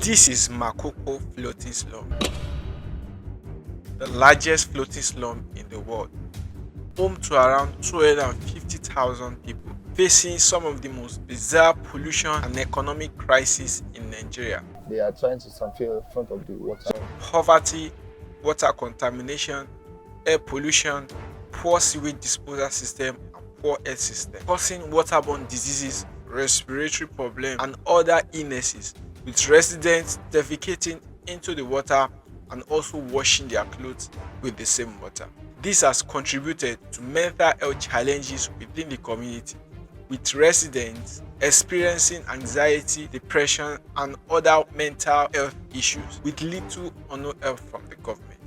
This is Makoko Floating Slum, the largest floating slum in the world, home to around 250,000 people, facing some of the most bizarre pollution and economic crises in Nigeria. They are trying to sample in front of the water. Poverty, water contamination, air pollution, poor sewage disposal system, and poor health system, causing waterborne diseases, respiratory problems, and other illnesses, with residents defecating into the water and also washing their clothes with the same water. This has contributed to mental health challenges within the community, with residents experiencing anxiety, depression, and other mental health issues, with little or no help from the government.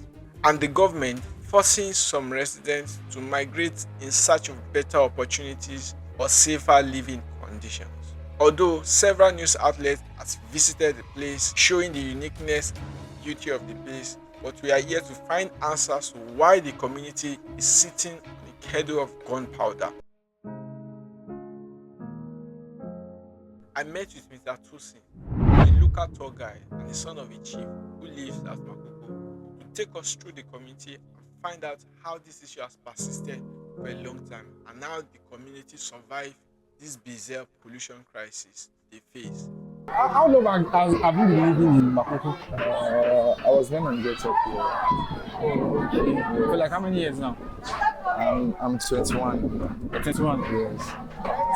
And the government forcing some residents to migrate in search of better opportunities or safer living conditions. Although several news outlets have visited the place, showing the uniqueness and beauty of the place, but we are here to find answers to why the community is sitting on a cradle of gunpowder. I met with Mr. Tosin, a local tour guide and the son of a chief who lives at Makoko, to take us through the community and find out how this issue has persisted for a long time and how the community survived this bizarre pollution crisis they face. How long have you been living in Makoko? I was born and brought up here. Oh, okay. For like how many years now? I'm 21. You're 21. Yes.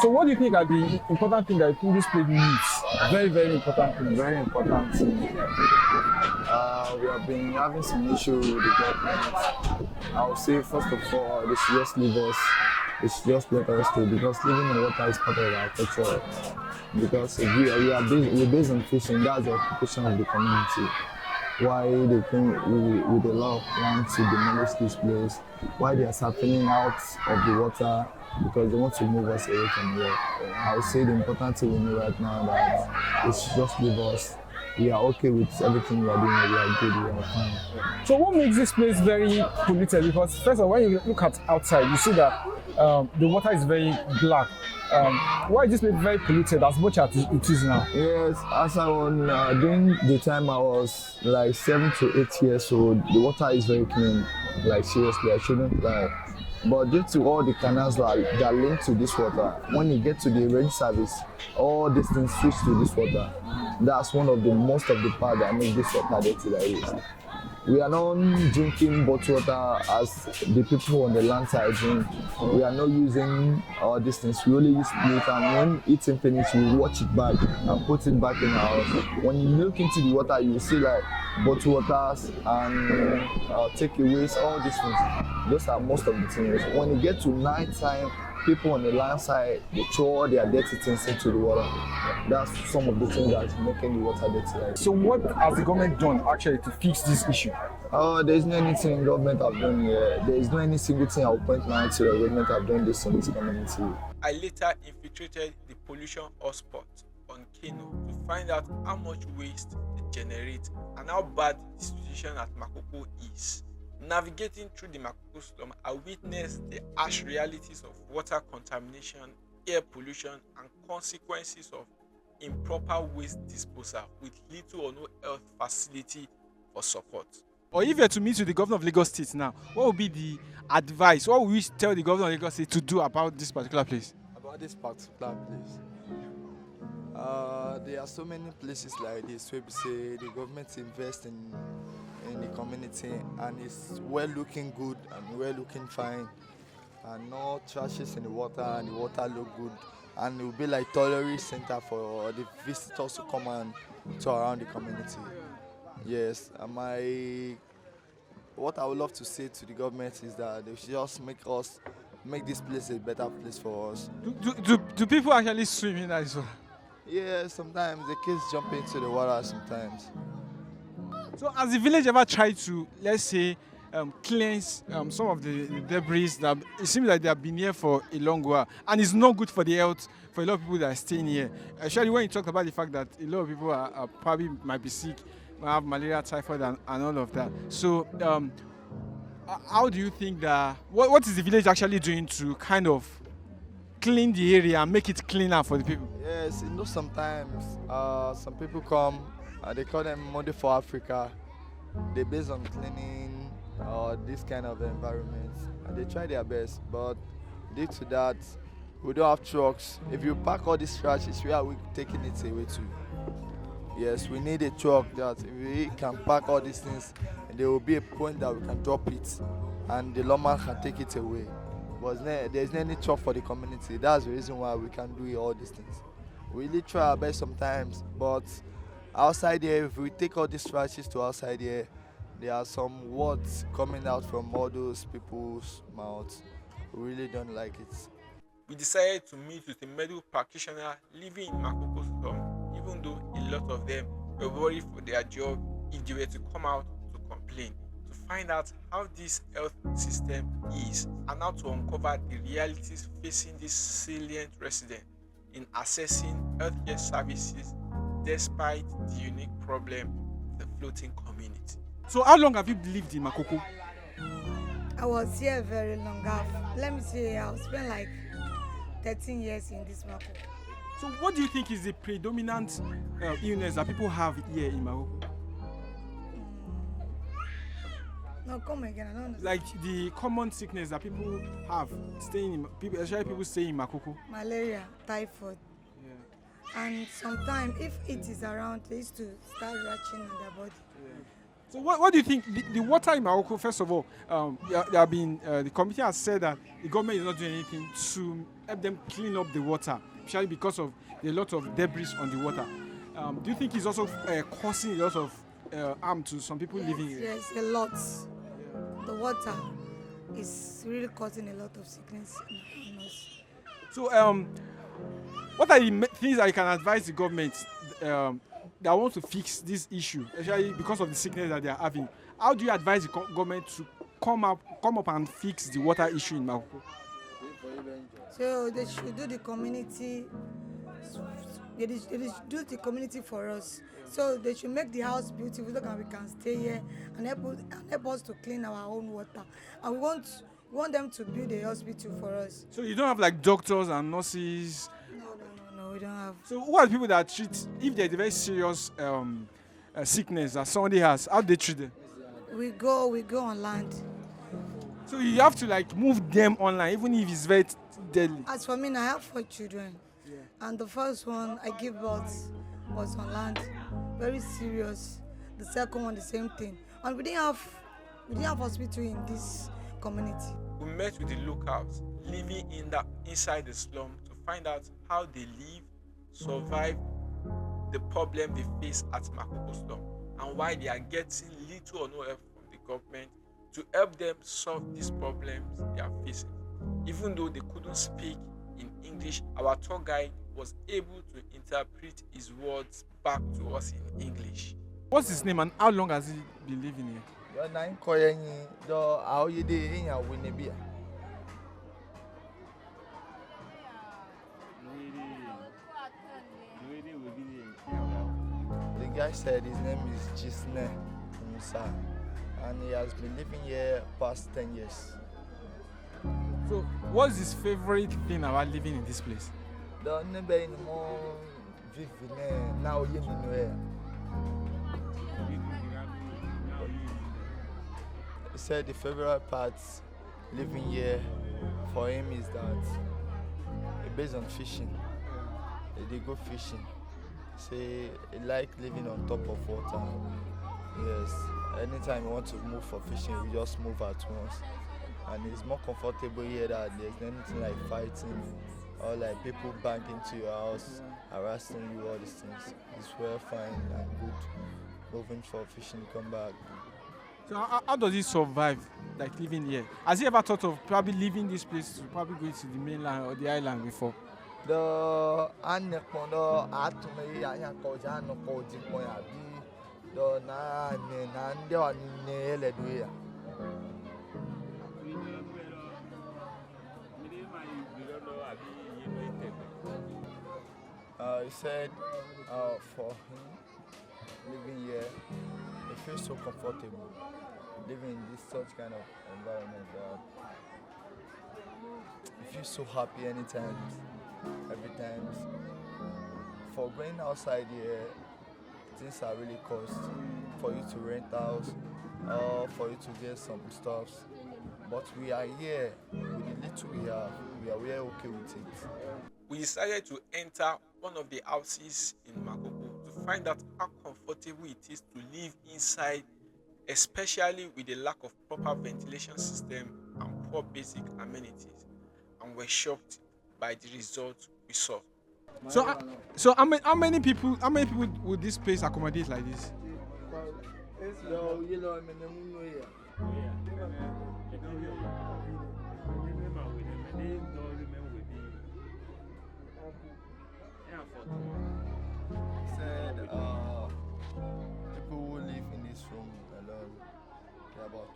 So what do you think are the important thing that you think this place needs? Very, very important thing. Very important thing. We have been having some issue with the government. I would say first of all, they should just leave us. They should just let us stay, because living in water is part of our culture. Because we're based on fishing, that's the occupation of the community. Why they think with a lot of land to demolish this place, why they are sampling out of the water, because they want to move us away from here. I would say the important thing we know right now that they should just leave us. We are okay with everything we are doing, we are good, we are fine. So what makes this place very polluted? Because first of all, when you look at outside, you see that the water is very black. Why is this place very polluted as much as it is now? Yes, as I was during the time I was like 7 to 8 years old, the water is very clean. Like seriously, I shouldn't lie. But due to all the canals that are linked to this water, when you get to the rain service, all these things switch to this water. That's one of the most of the part that make this water dirty like this. We are not drinking bottled water as the people on the land side drink. We are not using all these things. We only use plate, and when eating finish, we wash it back and put it back in our house. When you look into the water, you will see like bottled waters and takeaways, all these things. Those are most of the things. When you get to night time, people on the land side, they throw all their dirty things into the water. That's some of the things that's making the water dirty. Like. So what has the government done actually to fix this issue? There is no anything government have done here. There is no any single thing I will point now to the government have done this in this community. I later infiltrated the pollution hotspot on Kano to find out how much waste they generate and how bad the situation at Makoko is. Navigating through the Makoko slum, I witnessed the harsh realities of water contamination, air pollution, and consequences of improper waste disposal with little or no health facility for support. Or if you were to meet with the governor of Lagos State now, what would be the advice? What would you tell the governor of Lagos State to do about this particular place? About this particular place, there are so many places like this where we say the government invest in the community and it's well looking good and well looking fine, and no trashes in the water, and the water look good, and it will be like tourist center for the visitors to come and tour around the community. Yes, what I would love to say to the government is that they should just make this place a better place for us. Do people actually swim in that water? Yeah, sometimes the kids jump into the water sometimes. So has the village ever tried to, let's say, cleanse some of the debris that it seems like they have been here for a long while, and it's not good for the health for a lot of people that are staying here? Especially when you talked about the fact that a lot of people are probably might be sick, might have malaria, typhoid, and all of that. So how do you think that, what is the village actually doing to kind of clean the area and make it cleaner for the people? Yes, sometimes some people come They call them Monday for Africa. They based on cleaning or this kind of environment, and they try their best. But due to that, we don't have trucks. If you pack all these trashes, where are we taking it away to? Yes, we need a truck that if we can pack all these things, there will be a point that we can drop it, and the lawman can take it away. But there's no any truck for the community. That's the reason why we can do all these things. We really try our best sometimes, but outside here, if we take all these trashes to outside here, there are some words coming out from all those people's mouths. We really don't like it. We decided to meet with a medical practitioner living in Makoko Slum, even though a lot of them were worried for their job if they were to come out to complain, to find out how this health system is and how to uncover the realities facing this salient resident in accessing healthcare services despite the unique problem of the floating community. So how long have you lived in Makoko? I was here very long. Let me say, I've spent like 13 years in this market. So what do you think is the predominant illness that people have here in Makoko? No, come again. I don't understand. Like the common sickness that people have staying in people, especially people staying in Makoko. Malaria, typhoid, and sometimes if it is around, they used to start retching on their body. So what do you think? The water in Makoko, first of all, there have been the committee has said that the government is not doing anything to help them clean up the water, especially because of a lot of debris on the water. Do you think it's also causing a lot of harm to some people living here? Yes, a lot. The water is really causing a lot of sickness in us. So what are the things that you can advise the government that want to fix this issue, especially because of the sickness that they are having? How do you advise the government to come up and fix the water issue in Makoko? So they should do the community. They should do the community for us. So they should make the house beautiful so that we can stay here and help us to clean our own water. And we want them to build a hospital for us. So you don't have like doctors and nurses? No, we don't have. So who are the people that treat, if there's a very serious sickness that somebody has, how do they treat them? We go on land. So you have to like move them online, even if it's very deadly. As for me, I have 4 children. And the first one I give birth was on land, very serious. The second one, the same thing. And we didn't have hospital in this community. We met with the locals living inside the slum to find out how they live, survive the problem they face at Makoko Slum, and why they are getting little or no help from the government to help them solve these problems they are facing. Even though they couldn't speak in English, our tour guide was able to interpret his words back to us in English. What's his name and how long has he been living here? The guy said his name is Jisne Musa, and he has been living here past 10 years. So what's his favorite thing about living in this place? The neighbor in more vivine now you know. He said the favorite part living here for him is that it's based on fishing. They go fishing. Say he like living on top of water. Yes. Anytime you want to move for fishing, we just move at once. And it's more comfortable here that there's anything like fighting or like people bang into your house, harassing you, all these things. It's well fine and good. Moving for fishing, come back. So how does he survive, like living here? Has he ever thought of probably leaving this place to probably going to the mainland or the island before? The anekono atume anyakoja anokoji moya bi the na nde wa nne eledu ya. He said for him living here, he feels so comfortable living in this such kind of environment. He feels so happy anytime, every time. For going outside here, things are really cost for you to rent house or for you to get some stuffs. But we are here with the little we are okay with it. We decided to enter one of the houses in Makoko to find out how comfortable it is to live inside, especially with the lack of proper ventilation system and poor basic amenities. And we're shocked by the result we saw. So how many people would this place accommodate like this? Said people who live in this room alone, they're about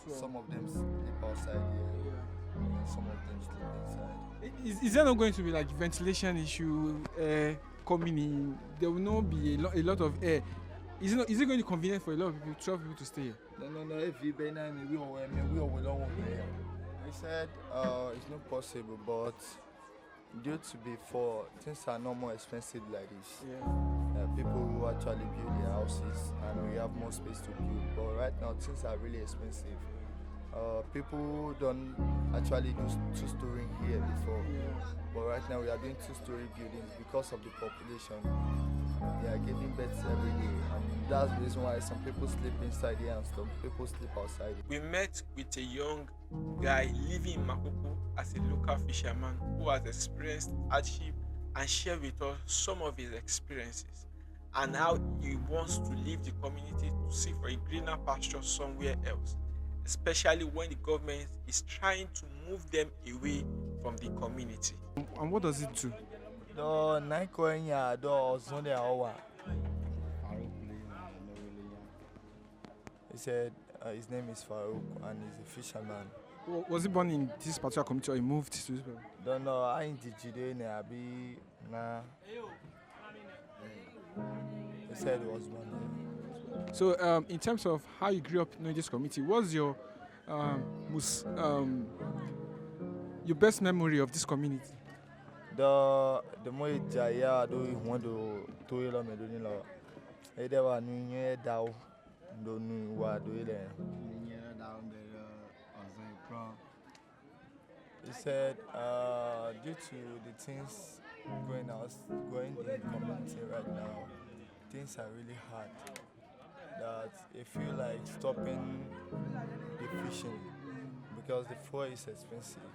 12. Some of them sleep outside here, and some of them sleep inside. Is there not going to be like ventilation issue, air coming in? There will not be a lot of air. Is it going to be convenient for a lot of people, 12 people to stay here? No, if you been we all here. He said it's not possible, but due to before things are not more expensive like this. People who actually build their houses and we have more space to build. But right now things are really expensive. People don't actually do two-story here before, but right now we are doing two-story buildings because of the population. They are giving birth every day, and that's the reason why some people sleep inside here and some people sleep outside. We met with a young guy living in Makoko as a local fisherman who has experienced hardship and shared with us some of his experiences and how he wants to leave the community to seek for a greener pasture somewhere else, especially when the government is trying to move them away from the community. And what does it do? The night going here, the Sunday hour. He said his name is Farouk and he's a fisherman. Was he born in this particular community or he moved to this place? Don't know. I ain't today. Abi nah. He said he was born here. So, in terms of how you grew up in this community, what's your your best memory of this community? The more jaya do you want to you me do ni lo. Either one you down don't know what do you He said due to the things going in the community right now, things are really hard. That they feel like stopping the fishing because the fuel is expensive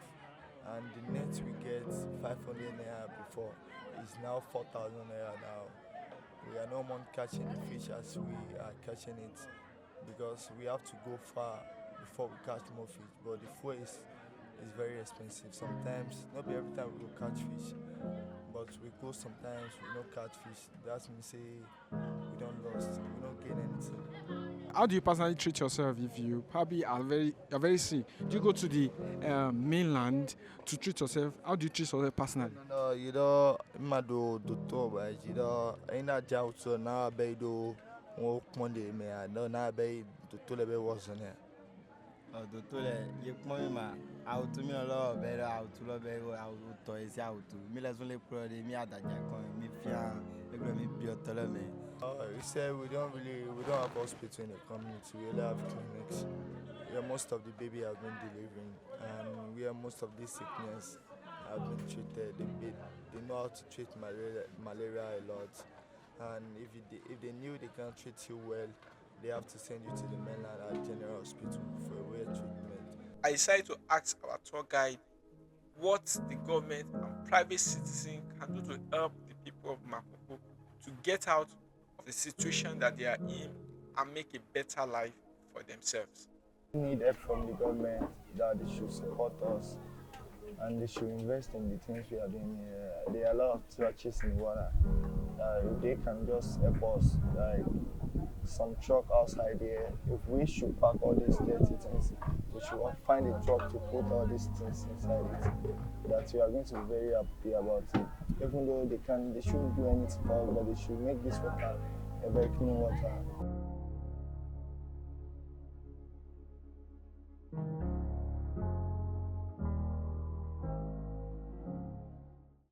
and the net we get 500 naira before is now 4,000 naira now. We are no more catching the fish as we are catching it because we have to go far before we catch more fish, but the fuel is very expensive. Sometimes, not every time we go catch fish, but we go sometimes we don't catch fish. That means say we don't lost, we don't gain anything. How do you personally treat yourself if you probably are very sick? Do you go to the mainland to treat yourself? How do you treat yourself personally? No, you don't. I do but you don't. I not job so now. I do work Monday. Me I don't now. I do the was on here. Doctor, you come ma. Out to me a lot better. Out to love better. Out to is out to me. Let's only pro de me at that jack. Me fear. Me be tell me. We say we don't have hospital in the community. We only have clinics where most of the baby have been delivering and where most of this sickness have been treated. They know how to treat malaria a lot, and if they knew they can't treat you well, they have to send you to the mainland at General Hospital for a way treatment. I decided to ask our tour guide what the government and private citizens can do to help the people of Makoko to get out of the situation that they are in and make a better life for themselves. We need help from the government that they should support us and they should invest in the things we are doing here. There are a lot of trashes in the water. If they can just help us, like some truck outside here, if we should pack all these dirty things, we should find a truck to put all these things inside it. That we are going to be very happy about it. Even though they shouldn't do anything for us, but they should make this water a very clean water.